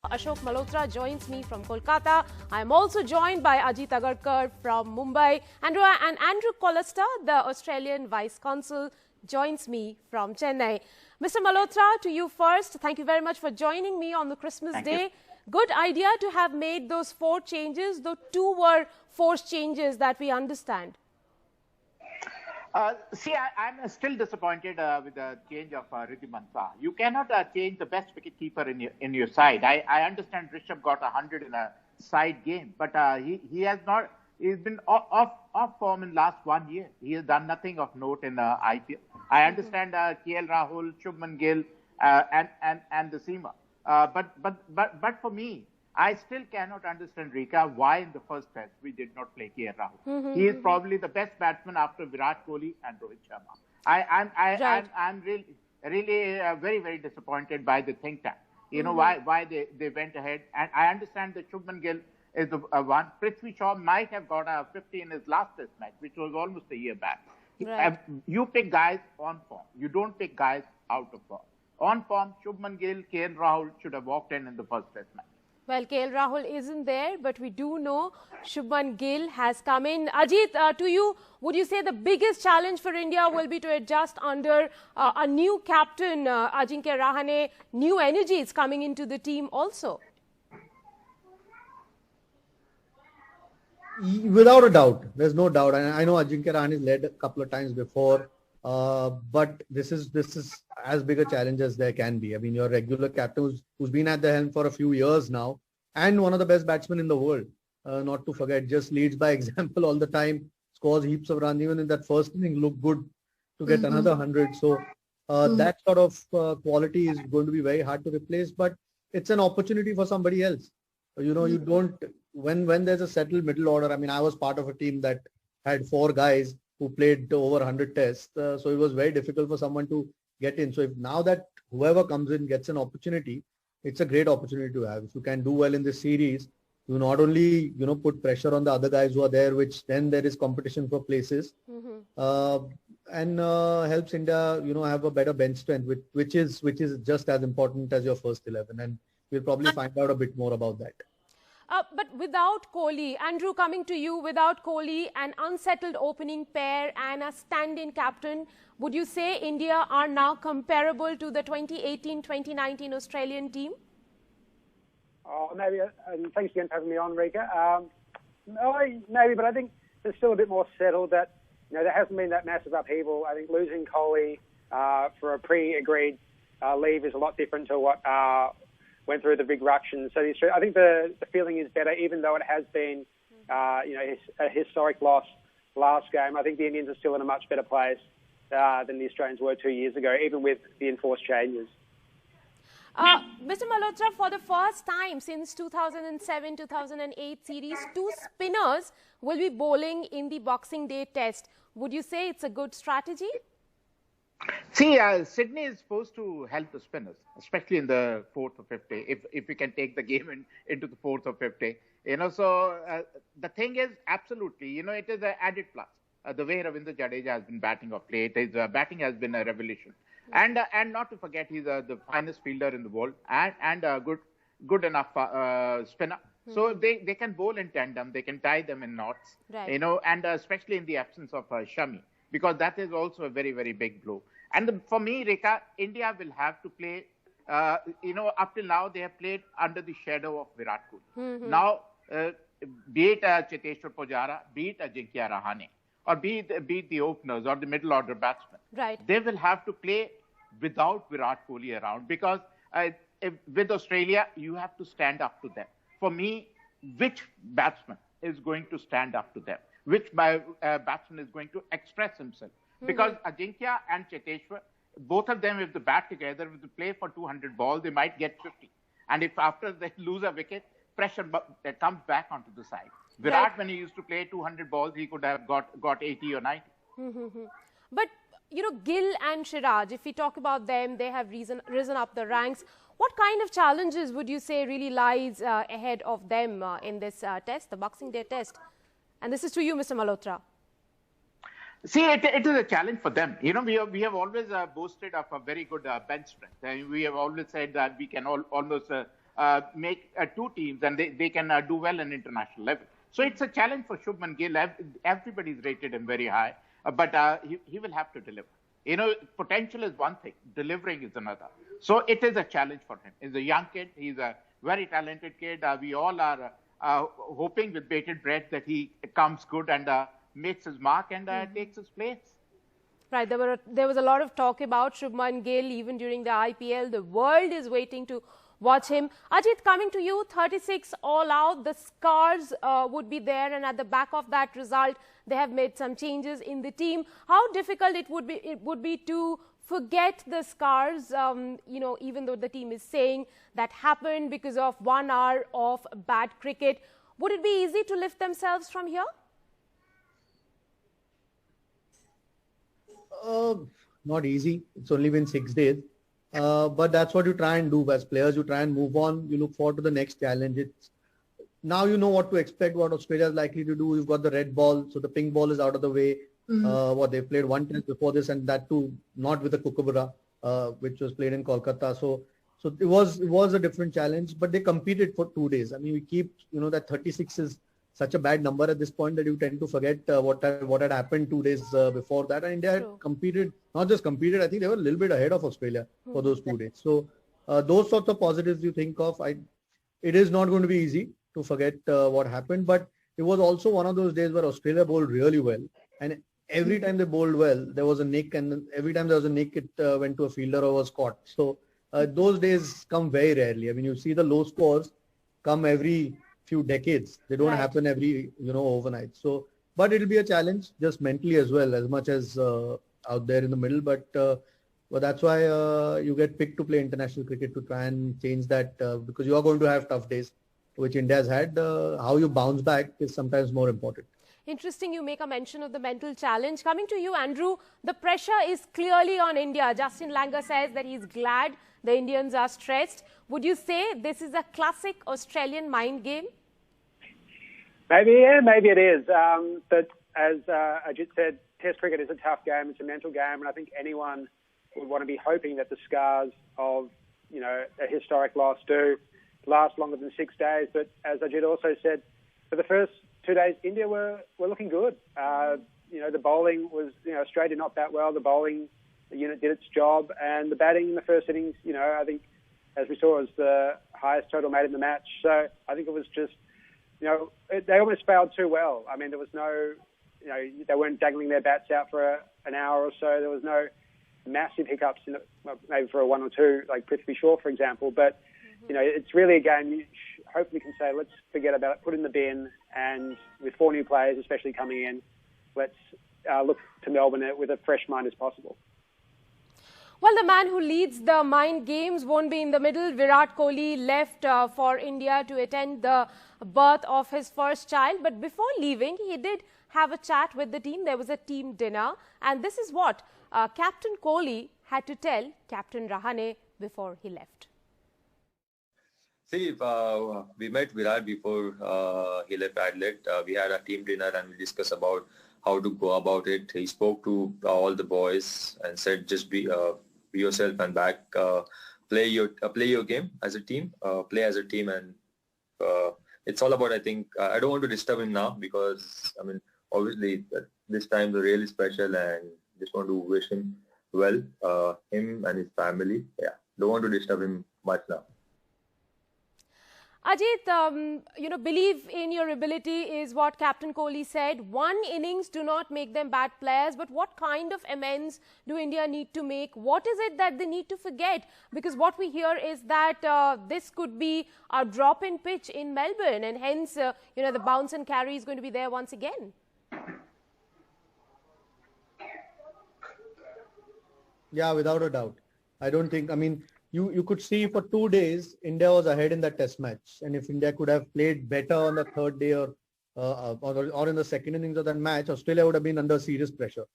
Ashok Malhotra joins me from Kolkata. I am also joined by Ajit Agarkar from Mumbai. And Andrew Collister, the Australian Vice Consul, joins me from Chennai. Mr. Malhotra, to you first. Thank you very much for joining me on the Christmas Day. Good idea to have made those 4 changes, though 2 were forced changes that we understand. I'm still disappointed with the change of Riddhiman Shah. You cannot change the best wicketkeeper in your side. I understand Rishabh got 100 in a side game, but he has not. He's been off form in last 1 year. He has done nothing of note in IPL. I understand KL Rahul, Shubman Gill, and the Seema. But for me, I still cannot understand, Rika, why in the first test we did not play KL Rahul. He is probably the best batsman after Virat Kohli and Rohit Sharma. I'm really very, very disappointed by the think tank. You know why they went ahead. And I understand that Shubman Gill is the one. Prithvi Shaw might have got a 50 in his last test match, which was almost a year back. Right. You pick guys on form. You don't pick guys out of form. On form, Shubman Gill, KL Rahul should have walked in the first test match. Well, KL Rahul isn't there, but we do know Shubman Gill has come in. Ajit, to you, would you say the biggest challenge for India will be to adjust under a new captain, Ajinkya Rahane? New energy is coming into the team also. Without a doubt, there's no doubt. And I know Ajinkya Rahane has led a couple of times before, but this is as big a challenge as there can be. I mean, your regular captain who's been at the helm for a few years now, and one of the best batsmen in the world, not to forget, just leads by example all the time, scores heaps of runs. Even in that first inning, looked good to get another 100. So that sort of quality is going to be very hard to replace, but it's an opportunity for somebody else. You know, you don't, when there's a settled middle order. I mean, I was part of a team that had 4 guys who played over 100 tests. So it was very difficult for someone to get in. So if now that whoever comes in gets an opportunity, it's a great opportunity to have. If you can do well in this series, you not only, you know, put pressure on the other guys who are there, which then there is competition for places, and helps India, you know, have a better bench strength, which is just as important as your first 11. And we'll probably find out a bit more about that. But without Kohli, Andrew, coming to you, without Kohli, an unsettled opening pair and a stand-in captain, would you say India are now comparable to the 2018-2019 Australian team? Maybe, and thanks again for having me on, Rika. Maybe, but I think it's still a bit more settled that, you know, there hasn't been that massive upheaval. I think losing Kohli for a pre-agreed leave is a lot different to what went through the big ruction. So I think the feeling is better, even though it has been, you know, a historic loss last game. I think the Indians are still in a much better place than the Australians were 2 years ago, even with the enforced changes. Mr. Malhotra, for the first time since 2007-2008 series, 2 spinners will be bowling in the Boxing Day test. Would you say it's a good strategy? See, Sydney is supposed to help the spinners, especially in the 4th or 5th day, if we can take the game into the 4th or 5th day. You know, so the thing is, absolutely, you know, it is an added plus. The way Ravindra Jadeja has been batting of late, his batting has been a revolution. And not to forget, he's the finest fielder in the world and a good enough spinner. So they can bowl in tandem, they can tie them in knots, you know, and especially in the absence of Shami, because that is also a very, very big blow. And for me, Rekha, India will have to play, you know, up till now, they have played under the shadow of Virat Kohli. Now, be it Cheteshwar Pujara, be it Ajinkya Rahane, or be it the openers or the middle order batsmen, they will have to play without Virat Kohli around, because with Australia, you have to stand up to them. For me, which batsman is going to stand up to them? Which batsman is going to express himself? Because Ajinkya and Cheteshwar, both of them, if they bat together, if they play for 200 balls, they might get 50. And if after they lose a wicket, pressure comes back onto the side. Virat, when he used to play 200 balls, he could have got 80 or 90. But, you know, Gill and Siraj, if we talk about them, they have risen up the ranks. What kind of challenges would you say really lies ahead of them in this test, the Boxing Day test? And this is to you, Mr. Malhotra. See, it is a challenge for them. You know, we have always boasted of a very good bench strength. We have always said that we can almost make two teams and they can do well in international level. So it's a challenge for Shubman Gill. Everybody's rated him very high, but he will have to deliver. You know, potential is one thing, delivering is another. So it is a challenge for him. He's a young kid. He's a very talented kid. We all are hoping with bated breath that he comes good and makes his mark and takes his place. Right, there was a lot of talk about Shubman Gill even during the IPL. The world is waiting to watch him. Ajit, coming to you, 36 all out, the scars would be there, and at the back of that result, they have made some changes in the team. How difficult it would be to forget the scars, you know, even though the team is saying that happened because of 1 hour of bad cricket. Would it be easy to lift themselves from here? Not easy. It's only been 6 days. But that's what you try and do as players. You try and move on. You look forward to the next challenge. Now you know what to expect, what Australia is likely to do. You've got the red ball, so the pink ball is out of the way. They played one test before this, and that too not with the Kookaburra, which was played in Kolkata. So it was a different challenge, but they competed for 2 days. I mean, we keep, you know, that 36 is such a bad number at this point that you tend to forget what had happened 2 days before that. And India had competed, not just competed, I think they were a little bit ahead of Australia for those 2 days. So those sorts of positives you think of. It is not going to be easy to forget what happened, but it was also one of those days where Australia bowled really well. And every time they bowled well, there was a nick, and every time there was a nick, it went to a fielder or was caught. So those days come very rarely. I mean, you see the low scores come every few decades. They don't happen every, you know, overnight. So, but it'll be a challenge just mentally as well, as much as out there in the middle. But that's why you get picked to play international cricket, to try and change that, because you are going to have tough days, which India has had. How you bounce back is sometimes more important. Interesting you make a mention of the mental challenge. Coming to you, Andrew, the pressure is clearly on India. Justin Langer says that he's glad the Indians are stressed. Would you say this is a classic Australian mind game? Maybe, yeah, maybe it is. But as Ajit said, Test cricket is a tough game. It's a mental game, and I think anyone would want to be hoping that the scars of, you know, a historic loss do last longer than 6 days. But as Ajit also said, for the first 2 days, India were looking good. You know, the bowling was, you know, Australia not that well. The bowling unit did its job, and the batting in the first innings, you know, I think, as we saw, was the highest total made in the match. So I think it was just, you know, they almost failed too well. I mean, there was no, you know, they weren't dangling their bats out for an hour or so. There was no massive hiccups, in it, well, maybe for a 1 or 2, like Prithvi Shaw, for example. But, you know, it's really a game you hopefully can say, let's forget about it, put it in the bin, and with 4 new players, especially coming in, let's look to Melbourne with a fresh mind as possible. Well, the man who leads the mind games won't be in the middle. Virat Kohli left for India to attend the birth of his first child. But before leaving, he did have a chat with the team. There was a team dinner. And this is what Captain Kohli had to tell Captain Rahane before he left. See, we met Virat before he left Adelaide. We had a team dinner and we discussed about how to go about it. He spoke to all the boys and said, just be yourself and back, play your game as a team, and it's all about, I think, I don't want to disturb him now because, I mean, obviously this time is really special and just want to wish him well, him and his family. Yeah, don't want to disturb him much now. Ajit, you know, believe in your ability is what Captain Kohli said. 1 innings do not make them bad players, but what kind of amends do India need to make? What is it that they need to forget? Because what we hear is that this could be a drop in pitch in Melbourne, and hence, you know, the bounce and carry is going to be there once again. Yeah, without a doubt. I don't think, I mean, you could see for 2 days, India was ahead in that test match. And if India could have played better on the 3rd day or in the second innings of that match, Australia would have been under serious pressure.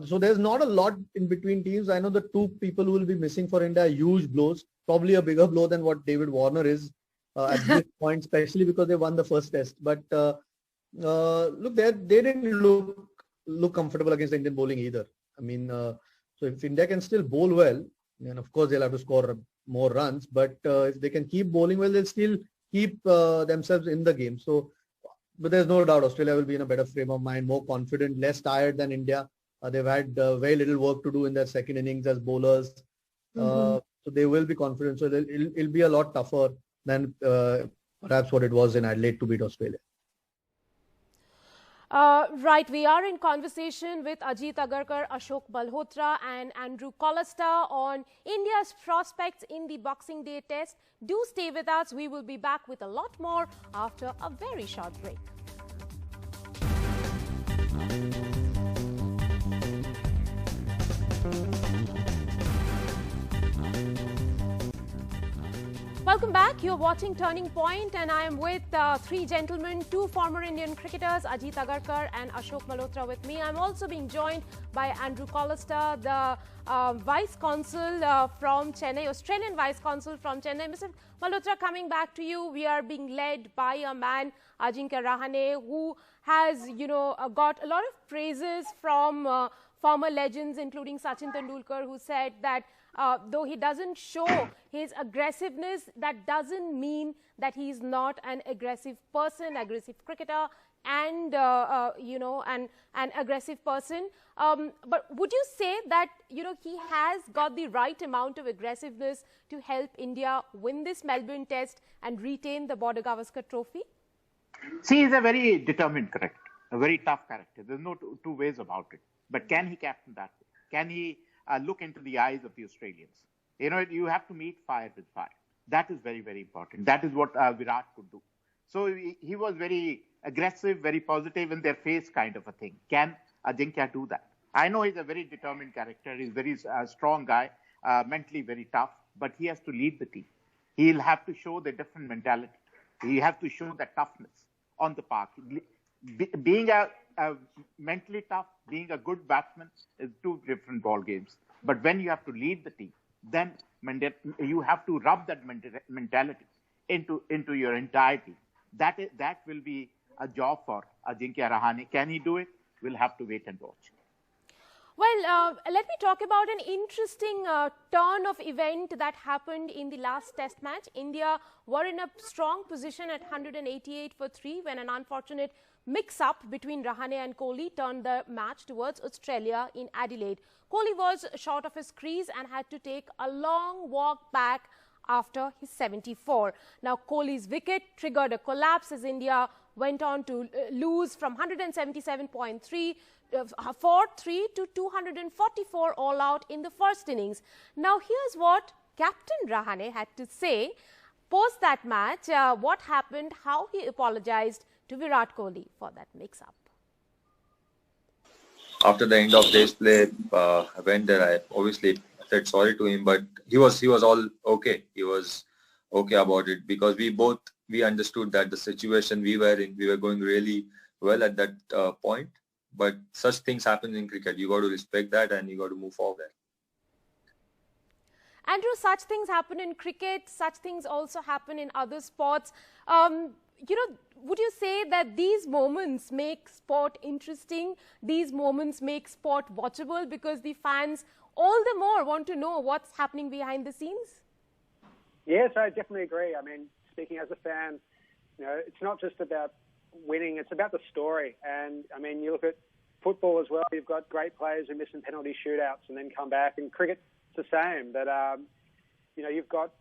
So there's not a lot in between teams. I know the 2 people who will be missing for India are huge blows, probably a bigger blow than what David Warner is at this point, especially because they won the first test. But look, they didn't look comfortable against the Indian bowling either. I mean, so if India can still bowl well, And of course, they'll have to score more runs. But if they can keep bowling well, they'll still keep themselves in the game. So, but there's no doubt Australia will be in a better frame of mind, more confident, less tired than India. They've had very little work to do in their second innings as bowlers. So they will be confident. So it'll be a lot tougher than perhaps what it was in Adelaide to beat Australia. Right, we are in conversation with Ajit Agarkar, Ashok Malhotra and Andrew Collister on India's prospects in the Boxing Day test. Do stay with us. We will be back with a lot more after a very short break. Welcome back. You're watching Turning Point and I am with three gentlemen, two former Indian cricketers, Ajit Agarkar and Ashok Malhotra with me. I'm also being joined by Andrew Collister, the Vice Consul from Chennai, Australian Vice Consul from Chennai. Mr. Malhotra, coming back to you, we are being led by a man, Ajinkya Rahane, who has, got a lot of praises from former legends, including Sachin Tendulkar, who said that though he doesn't show his aggressiveness, that doesn't mean that he's not an aggressive person, aggressive cricketer, and an aggressive person. But would you say that he has got the right amount of aggressiveness to help India win this Melbourne Test and retain the Border Gavaskar Trophy? See, he's a very determined character, a very tough character. There's no two ways about it. But can he captain that? Can he look into the eyes of the Australians? You have to meet fire with fire. That is very, very important. That is what Virat could do. So he was very aggressive, very positive in their face kind of a thing. Can Ajinkya do that? I know he's a very determined character. He's a very strong guy, mentally very tough, but he has to lead the team. He'll have to show the different mentality. He has to show the toughness on the park. Being a mentally tough, being a good batsman is two different ball games. But when you have to lead the team, then you have to rub that mentality into your entire team. That will be a job for Ajinkya Rahane. Can he do it? We'll have to wait and watch. Well, let me talk about an interesting turn of event that happened in the last test match. India were in a strong position at 188 for 3 when an unfortunate mix-up between Rahane and Kohli turned the match towards Australia in Adelaide. Kohli was short of his crease and had to take a long walk back after his 74. Now, Kohli's wicket triggered a collapse as India went on to lose from 177.3 for 3 to 244 all out in the first innings. Now, here's what Captain Rahane had to say post that match, what happened, how he apologized to Virat Kohli for that mix-up. After the end of day's play, I went there. I obviously said sorry to him, but he was all okay. He was okay about it because we understood that the situation we were in, we were going really well at that point. But such things happen in cricket. You got to respect that and you got to move forward. Andrew, such things happen in cricket. Such things also happen in other sports. Would you say that these moments make sport interesting? These moments make sport watchable because the fans all the more want to know what's happening behind the scenes? Yes, I definitely agree. I mean, speaking as a fan, it's not just about winning, it's about the story. And I mean, you look at football as well, you've got great players who miss in penalty shootouts and then come back. And cricket, it's the same. That, you've got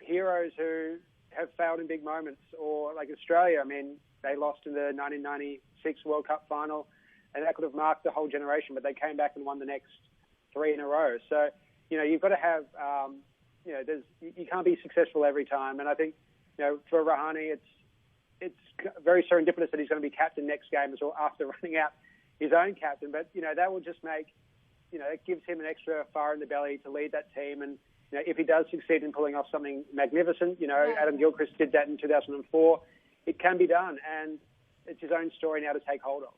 heroes who have failed in big moments, or like Australia, I mean, they lost in the 1996 World Cup final and that could have marked the whole generation, but they came back and won the next 3 in a row. So, you've got to have, you can't be successful every time. And I think, for Rahane, it's very serendipitous that he's going to be captain next game as well after running out his own captain. But, that will just make, it gives him an extra fire in the belly to lead that team. And, if he does succeed in pulling off something magnificent, Adam Gilchrist did that in 2004, it can be done. And it's his own story now to take hold of.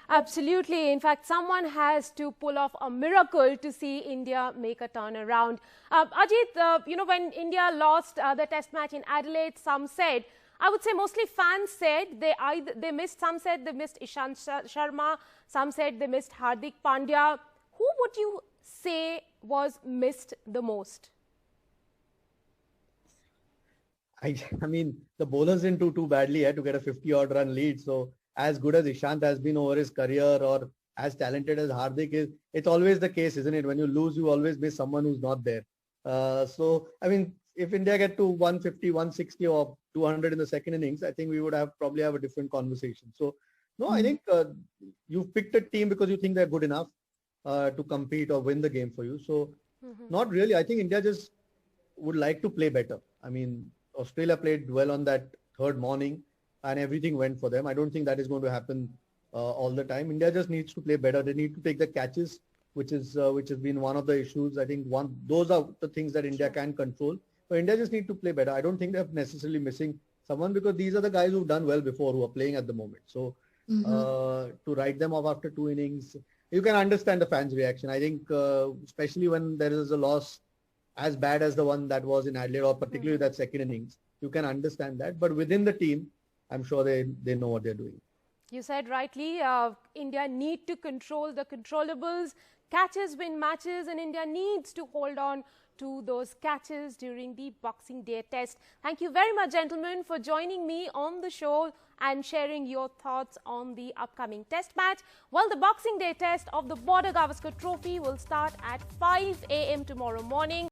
Absolutely. In fact, someone has to pull off a miracle to see India make a turnaround. Ajit, when India lost the test match in Adelaide, some said, I would say mostly fans said they missed, some said they missed Ishant Sharma, some said they missed Hardik Pandya. Who would you say was missed the most? I mean, the bowlers didn't do too badly to get a 50-odd run lead. So as good as Ishant has been over his career, or as talented as Hardik is, it's always the case, isn't it? When you lose, you always miss someone who's not there. So, I mean, if India get to 150, 160 or 200 in the second innings, I think we would probably have a different conversation. So, no, I think you've picked a team because you think they're good enough to compete or win the game for you. So, not really. I think India just would like to play better. I mean, Australia played well on that third morning and everything went for them. I don't think that is going to happen all the time. India just needs to play better. They need to take the catches, which has been one of the issues. I think those are the things that India can control. So India just need to play better. I don't think they're necessarily missing someone, because these are the guys who've done well before, who are playing at the moment. So to write them off after 2 innings, you can understand the fans' reaction. I think especially when there is a loss as bad as the one that was in Adelaide, or particularly that second innings, you can understand that. But within the team, I'm sure they know what they're doing. You said rightly, India need to control the controllables. Catches win matches, and India needs to hold on to those catches during the Boxing Day test. Thank you very much, gentlemen, for joining me on the show and sharing your thoughts on the upcoming test match. Well, the Boxing Day test of the Border Gavaskar Trophy will start at 5 a.m. tomorrow morning.